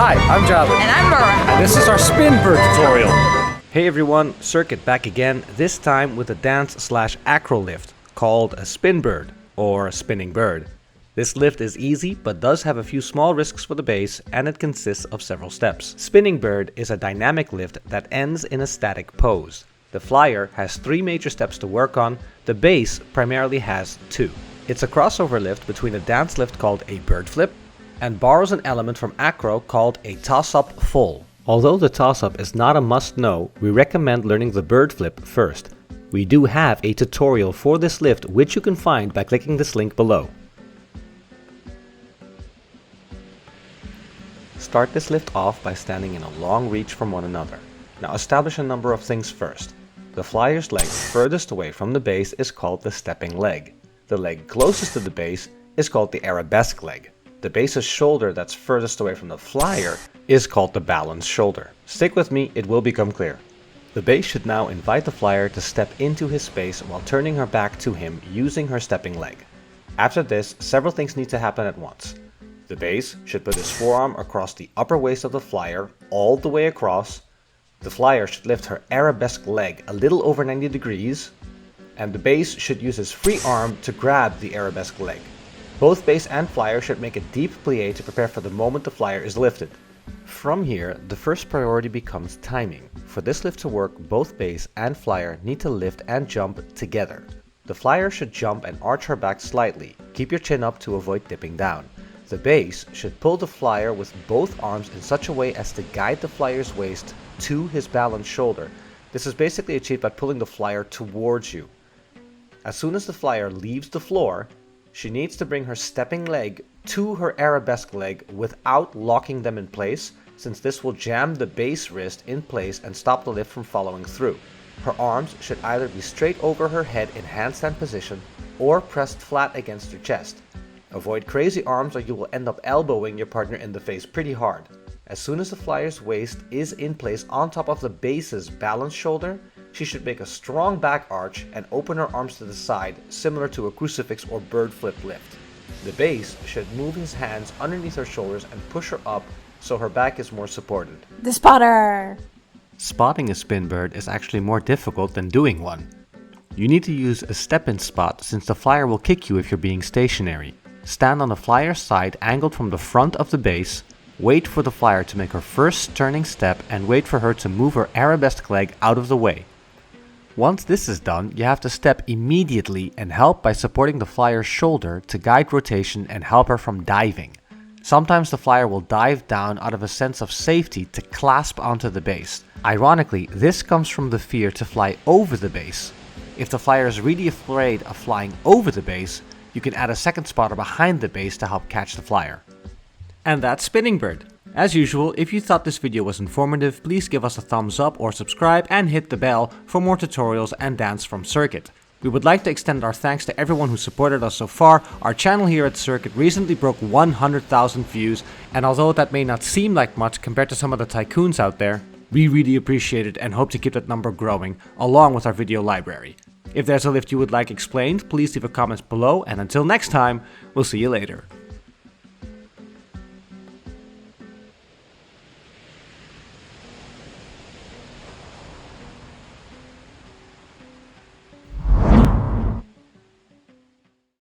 Hi, I'm Java. And I'm Mara. And this is our spin bird tutorial. Hey everyone, Cirque-it back again, this time with a dance/acro lift called a spin bird or a spinning bird. This lift is easy but does have a few small risks for the base, and it consists of several steps. Spinning bird is a dynamic lift that ends in a static pose. The flyer has 3 major steps to work on, the base primarily has 2. It's a crossover lift between a dance lift called a bird flip and borrows an element from Acro called a toss-up full. Although the toss-up is not a must-know, we recommend learning the bird flip first. We do have a tutorial for this lift which you can find by clicking this link below. Start this lift off by standing in a long reach from one another. Now establish a number of things first. The flyer's leg furthest away from the base is called the stepping leg. The leg closest to the base is called the arabesque leg. The base's shoulder that's furthest away from the flyer is called the balance shoulder. Stick with me, it will become clear. The base should now invite the flyer to step into his space while turning her back to him using her stepping leg. After this, several things need to happen at once. The base should put his forearm across the upper waist of the flyer all the way across. The flyer should lift her arabesque leg a little over 90 degrees, and the base should use his free arm to grab the arabesque leg. Both base and flyer should make a deep plie to prepare for the moment the flyer is lifted. From here, the first priority becomes timing. For this lift to work, both base and flyer need to lift and jump together. The flyer should jump and arch her back slightly. Keep your chin up to avoid dipping down. The base should pull the flyer with both arms in such a way as to guide the flyer's waist to his balanced shoulder. This is basically achieved by pulling the flyer towards you. As soon as the flyer leaves the floor, she needs to bring her stepping leg to her arabesque leg without locking them in place, since this will jam the base wrist in place and stop the lift from following through. Her arms should either be straight over her head in handstand position or pressed flat against her chest. Avoid crazy arms or you will end up elbowing your partner in the face pretty hard. As soon as the flyer's waist is in place on top of the base's balanced shoulder, she should make a strong back arch and open her arms to the side, similar to a crucifix or bird flip lift. The base should move his hands underneath her shoulders and push her up so her back is more supported. The spotter! Spotting a spin bird is actually more difficult than doing one. You need to use a step-in spot since the flyer will kick you if you're being stationary. Stand on the flyer's side angled from the front of the base, wait for the flyer to make her first turning step and wait for her to move her arabesque leg out of the way. Once this is done, you have to step immediately and help by supporting the flyer's shoulder to guide rotation and help her from diving. Sometimes the flyer will dive down out of a sense of safety to clasp onto the base. Ironically, this comes from the fear to fly over the base. If the flyer is really afraid of flying over the base, you can add a second spotter behind the base to help catch the flyer. And that's Spinning Bird. As usual, if you thought this video was informative, please give us a thumbs up or subscribe and hit the bell for more tutorials and dance from Cirque-it. We would like to extend our thanks to everyone who supported us so far. Our channel here at Cirque-it recently broke 100,000 views, and although that may not seem like much compared to some of the tycoons out there, we really appreciate it and hope to keep that number growing, along with our video library. If there's a lift you would like explained, please leave a comment below, and until next time, we'll see you later.